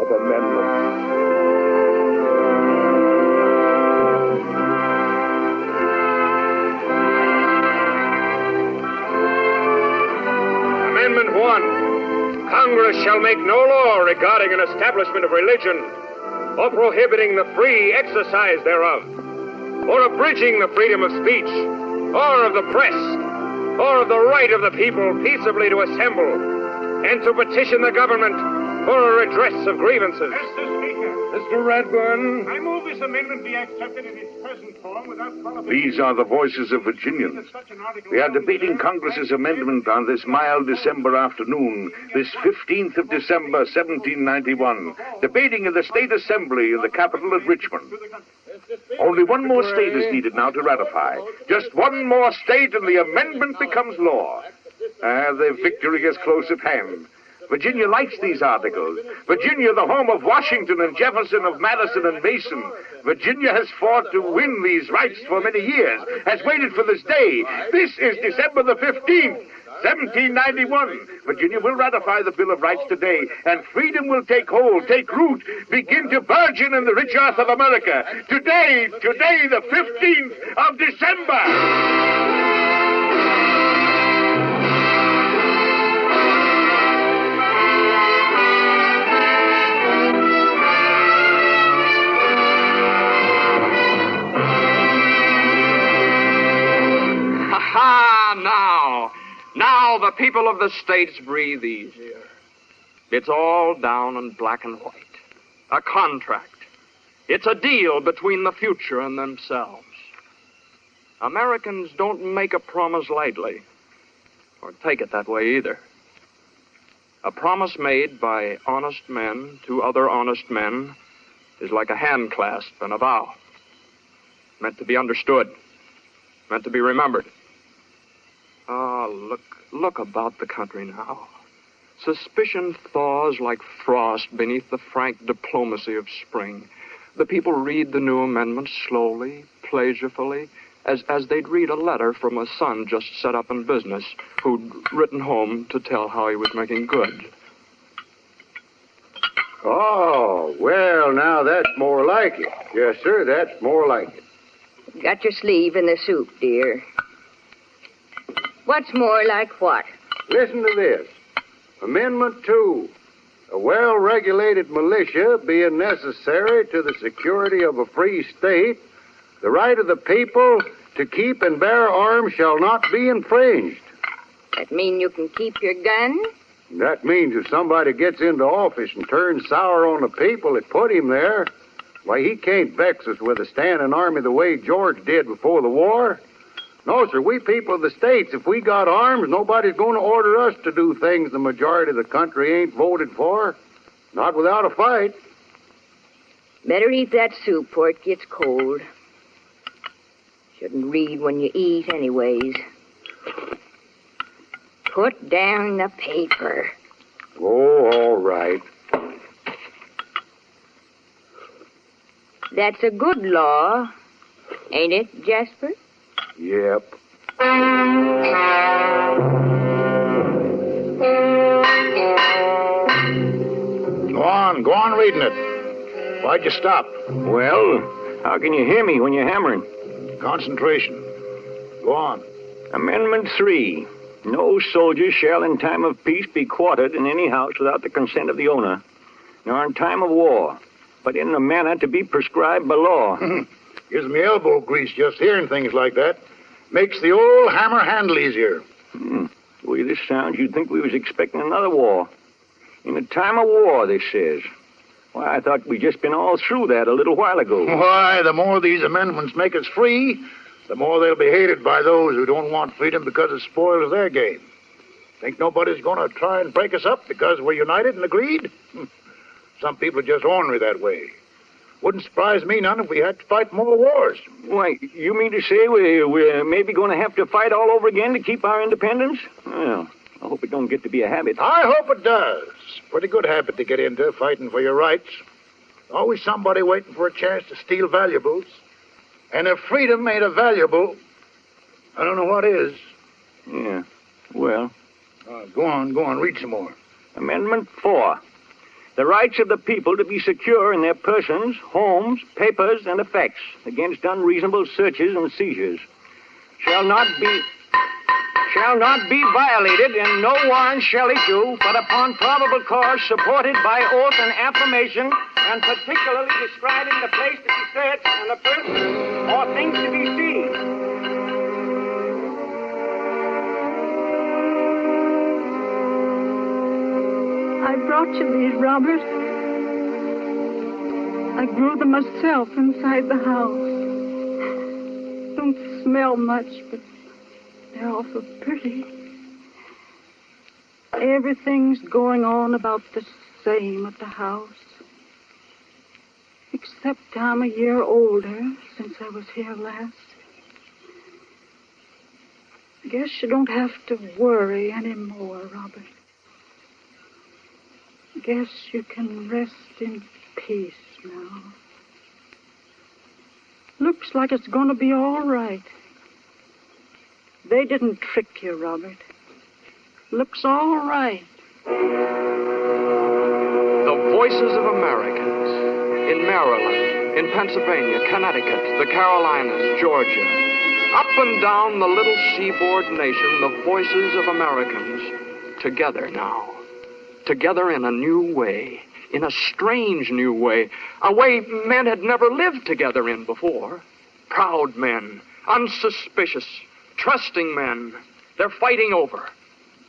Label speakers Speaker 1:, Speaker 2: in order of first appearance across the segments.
Speaker 1: of amendments.
Speaker 2: Amendment 1. Congress shall make no law regarding an establishment of religion, or prohibiting the free exercise thereof, or abridging the freedom of speech, or of the press, or of the right of the people peaceably to assemble, and to petition the government for a redress of grievances.
Speaker 3: Mr. Speaker.
Speaker 1: Mr. Redburn.
Speaker 3: I move this amendment be accepted in its present form without qualification.
Speaker 1: These are the voices of Virginians. We are debating Congress's amendment on this mild December afternoon, this 15th of December, 1791, debating in the State Assembly in the capital at Richmond. Only one more state is needed now to ratify. Just one more state and the amendment becomes law. The victory is close at hand. Virginia likes these articles. Virginia, the home of Washington and Jefferson, of Madison and Mason. Virginia has fought to win these rights for many years, has waited for this day. This is December the 15th, 1791. Virginia will ratify the Bill of Rights today, and freedom will take hold, take root, begin to burgeon in the rich earth of America. Today, the 15th of December.
Speaker 4: Now the people of the states breathe easier. It's all down in black and white. A contract. It's a deal between the future and themselves. Americans don't make a promise lightly, or take it that way either. A promise made by honest men to other honest men is like a hand clasp and a vow. Meant to be understood. Meant to be remembered. Look about the country now. Suspicion thaws like frost beneath the frank diplomacy of spring. The people read the new amendments slowly, pleasurefully, as they'd read a letter from a son just set up in business who'd written home to tell how he was making good.
Speaker 5: Oh, well, now that's more like it. Yes, sir, that's more like it.
Speaker 6: Got your sleeve in the soup, dear. What's more like what?
Speaker 5: Listen to this. Amendment 2. A well-regulated militia being necessary to the security of a free state, the right of the people to keep and bear arms shall not be infringed.
Speaker 6: That mean you can keep your gun?
Speaker 5: That means if somebody gets into office and turns sour on the people that put him there, why, he can't vex us with a standing army the way George did before the war. No, sir, we people of the states, if we got arms, nobody's going to order us to do things the majority of the country ain't voted for. Not without a fight.
Speaker 6: Better eat that soup before it gets cold. Shouldn't read when you eat anyways. Put down the paper.
Speaker 5: Oh, all right.
Speaker 6: That's a good law, ain't it, Jasper?
Speaker 5: Yep.
Speaker 1: Go on reading it. Why'd you stop?
Speaker 7: Well, how can you hear me when you're hammering?
Speaker 1: Concentration. Go on.
Speaker 7: Amendment 3. No soldier shall in time of peace be quartered in any house without the consent of the owner, nor in time of war, but in a manner to be prescribed by law.
Speaker 1: Gives me elbow grease just hearing things like that. Makes the old hammer handle easier.
Speaker 7: The way this sounds, you'd think we was expecting another war. In a time of war, this says. Why, I thought we'd just been all through that a little while ago.
Speaker 1: Why, the more these amendments make us free, the more they'll be hated by those who don't want freedom because it spoils their game. Think nobody's going to try and break us up because we're united and agreed? Some people are just ornery that way. Wouldn't surprise me none if we had to fight more wars.
Speaker 7: Why, you mean to say we're maybe going to have to fight all over again to keep our independence? Well, I hope it don't get to be a habit.
Speaker 1: I hope it does. Pretty good habit to get into, fighting for your rights. Always somebody waiting for a chance to steal valuables. And if freedom ain't a valuable, I don't know what is.
Speaker 7: Yeah, well.
Speaker 1: Go on, read some more.
Speaker 7: Amendment 4. the rights of the people to be secure in their persons, homes, papers, and effects against unreasonable searches and seizures shall not be violated, and no warrant shall issue but upon probable cause supported by oath and affirmation, and particularly describing the place to be searched and the person or things to be seized.
Speaker 8: I brought you these, Robert. I grew them myself inside the house. Don't smell much, but they're awful pretty. Everything's going on about the same at the house. Except I'm a year older since I was here last. Guess you don't have to worry anymore, Robert. Guess you can rest in peace now. Looks like it's going to be all right. They didn't trick you, Robert. Looks all right.
Speaker 4: The voices of Americans in Maryland, in Pennsylvania, Connecticut, the Carolinas, Georgia. Up and down the little seaboard nation, the voices of Americans together now. Together in a new way, in a strange new way, a way men had never lived together in before. Proud men, unsuspicious, trusting men. They're fighting over,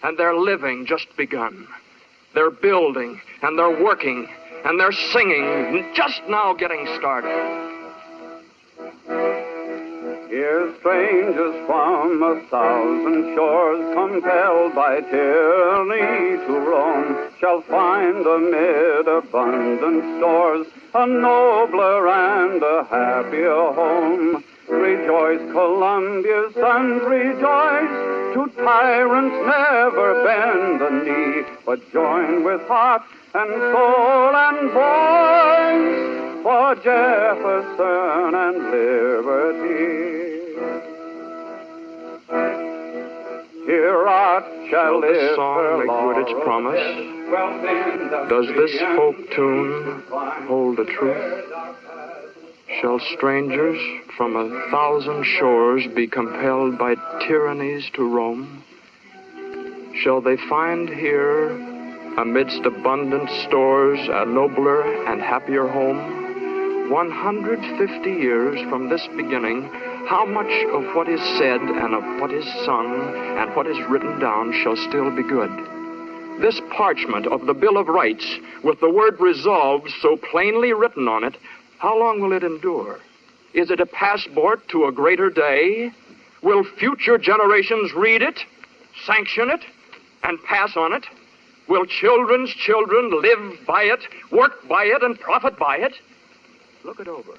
Speaker 4: and they're living just begun. They're building, and they're working, and they're singing, just now getting started.
Speaker 9: Here strangers from 1,000 shores, compelled by tyranny to roam, shall find amid abundant stores a nobler and a happier home. Rejoice, Columbia's sons, rejoice. To tyrants never bend the knee, but join with heart and soul and voice for Jefferson and liberty. Here art shall live.
Speaker 4: Will this song make good its promise? Does this folk tune hold the truth? Shall strangers from 1,000 shores be compelled by tyrannies to roam? Shall they find here, amidst abundant stores, a nobler and happier home? 150 years from this beginning, how much of what is said and of what is sung and what is written down shall still be good? This parchment of the Bill of Rights, with the word resolved so plainly written on it, how long will it endure? Is it a passport to a greater day? Will future generations read it, sanction it, and pass on it? Will children's children live by it, work by it, and profit by it? Look it over.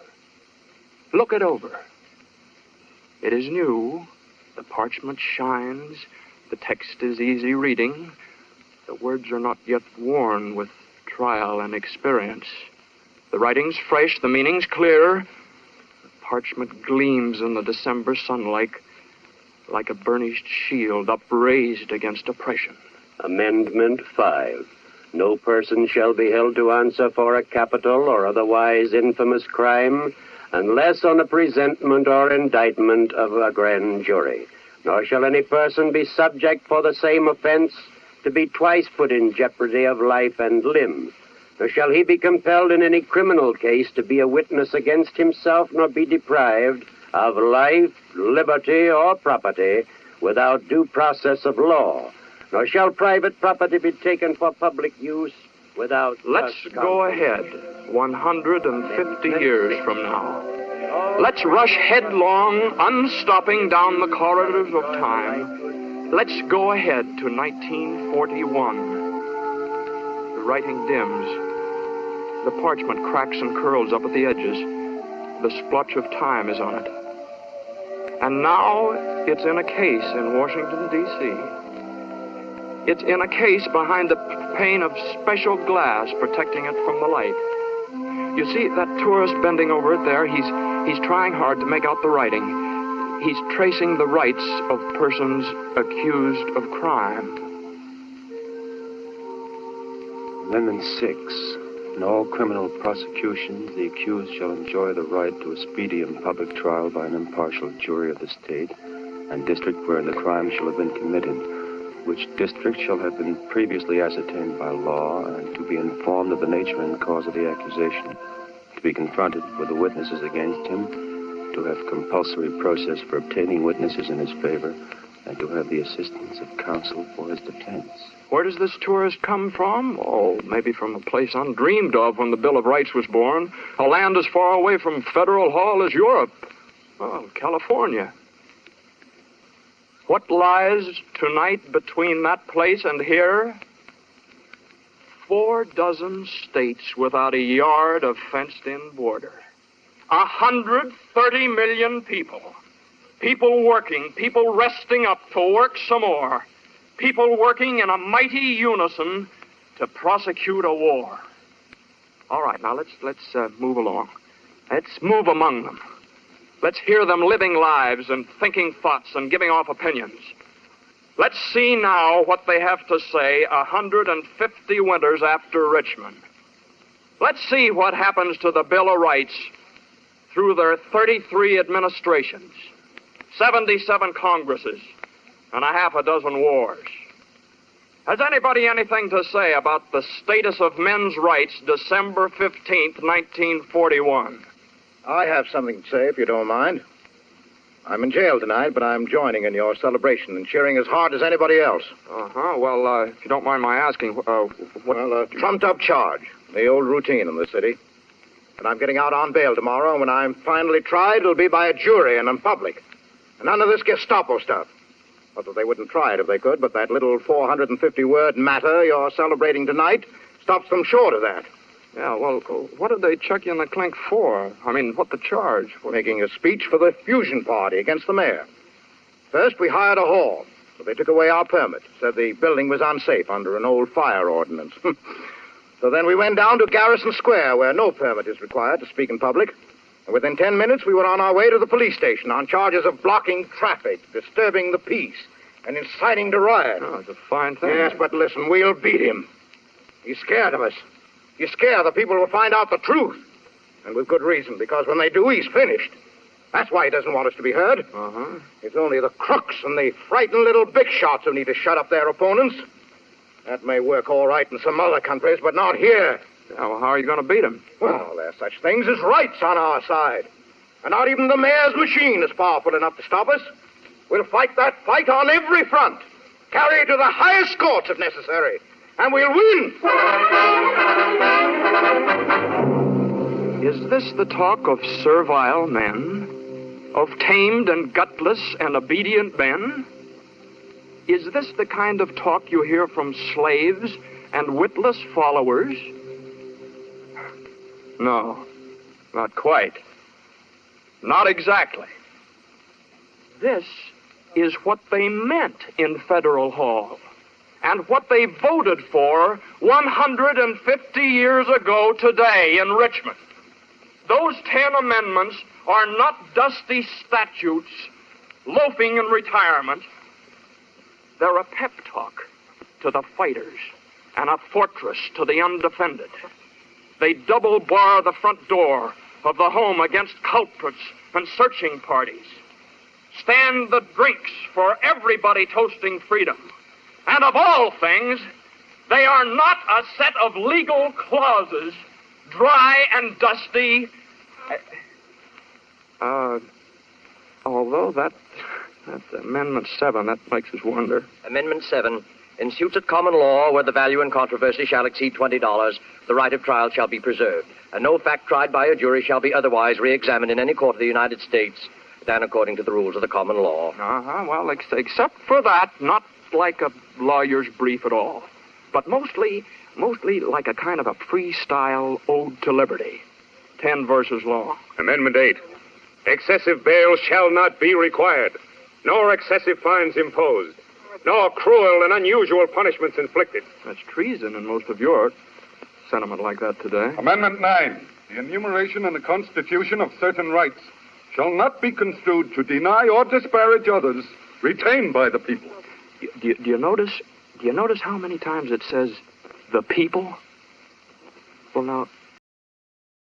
Speaker 4: Look it over. It is new. The parchment shines. The text is easy reading. The words are not yet worn with trial and experience. The writing's fresh, the meaning's clear. The parchment gleams in the December sunlight like a burnished shield upraised against oppression.
Speaker 10: Amendment 5. No person shall be held to answer for a capital or otherwise infamous crime unless on a presentment or indictment of a grand jury. Nor shall any person be subject for the same offense to be twice put in jeopardy of life and limb. Nor shall he be compelled in any criminal case to be a witness against himself, nor be deprived of life, liberty, or property without due process of law. Nor shall private property be taken for public use without...
Speaker 4: Let's go ahead 150 years from now. Let's rush headlong, unstopping down the corridors of time. Let's go ahead to 1941. The writing dims. The parchment cracks and curls up at the edges. The splotch of time is on it. And now it's in a case in Washington, D.C. It's in a case behind a pane of special glass protecting it from the light. You see that tourist bending over it there? He's trying hard to make out the writing. He's tracing the rights of persons accused of crime.
Speaker 11: Amendment 6. In all criminal prosecutions, the accused shall enjoy the right to a speedy and public trial by an impartial jury of the state and district wherein the crime shall have been committed, which district shall have been previously ascertained by law, and to be informed of the nature and cause of the accusation, to be confronted with the witnesses against him, to have compulsory process for obtaining witnesses in his favor, and to have the assistance of counsel for his defense.
Speaker 4: Where does this tourist come from? Oh, maybe from a place undreamed of when the Bill of Rights was born. A land as far away from Federal Hall as Europe. Oh, California. What lies tonight between that place and here? 4 dozen states without a yard of fenced-in border. 130 million people. People working, people resting up to work some more. People working in a mighty unison to prosecute a war. All right, now let's move along. Let's move among them. Let's hear them living lives and thinking thoughts and giving off opinions. Let's see now what they have to say 150 winters after Richmond. Let's see what happens to the Bill of Rights through their 33 administrations, 77 Congresses, and a half a dozen wars. Has anybody anything to say about the status of men's rights December 15th, 1941?
Speaker 12: I have something to say, if you don't mind. I'm in jail tonight, but I'm joining in your celebration and cheering as hard as anybody else.
Speaker 4: Uh-huh. Well, if you don't mind my asking,
Speaker 12: Well, a trumped-up charge. The old routine in the city. But I'm getting out on bail tomorrow, and when I'm finally tried, it'll be by a jury and in public. And none of this Gestapo stuff. Not that they wouldn't try it if they could, but that little 450-word matter you're celebrating tonight stops them short of that.
Speaker 4: Yeah, well, what did they chuck you in the clink for? I mean, what the charge?
Speaker 12: Making a speech for the Fusion Party against the mayor. First, we hired a hall, but they took away our permit. Said the building was unsafe under an old fire ordinance. So then we went down to Garrison Square, where no permit is required to speak in public. And within 10 minutes, we were on our way to the police station on charges of blocking traffic, disturbing the peace, and inciting to riot.
Speaker 4: Oh, it's a fine thing.
Speaker 12: Yes, but listen, we'll beat him. He's scared of us. He's scared the people will find out the truth. And with good reason, because when they do, he's finished. That's why he doesn't want us to be heard.
Speaker 4: Uh-huh.
Speaker 12: It's only the crooks and the frightened little big shots who need to shut up their opponents. That may work all right in some other countries, but not here.
Speaker 4: Yeah, well, how are you going to beat him?
Speaker 12: Well, there's such things as rights on our side. And not even the mayor's machine is powerful enough to stop us. We'll fight that fight on every front. Carry it to the highest courts if necessary. And we'll win!
Speaker 4: Is this the talk of servile men? Of tamed and gutless and obedient men? Is this the kind of talk you hear from slaves and witless followers? No, not quite. Not exactly. This is what they meant in Federal Hall, and what they voted for 150 years ago today in Richmond. Those 10 amendments are not dusty statutes loafing in retirement. They're a pep talk to the fighters and a fortress to the undefended. They double bar the front door of the home against culprits and searching parties. Stand the drinks for everybody toasting freedom. And of all things, they are not a set of legal clauses, dry and dusty. Although that's Amendment 7, that makes us wonder.
Speaker 13: Amendment 7. In suits at common law, where the value in controversy shall exceed $20, the right of trial shall be preserved, and no fact tried by a jury shall be otherwise re-examined in any court of the United States than according to the rules of the common law.
Speaker 4: Uh-huh. Well, except for that, not like a lawyer's brief at all, but mostly like a kind of a freestyle ode to liberty. 10 verses long.
Speaker 2: Amendment 8. Excessive bail shall not be required, nor excessive fines imposed, nor cruel and unusual punishments inflicted.
Speaker 4: That's treason in most of your sentiment like that today.
Speaker 14: Amendment 9. The enumeration in the Constitution of certain rights shall not be construed to deny or disparage others retained by the people.
Speaker 4: Do you notice how many times it says the people? Well, now,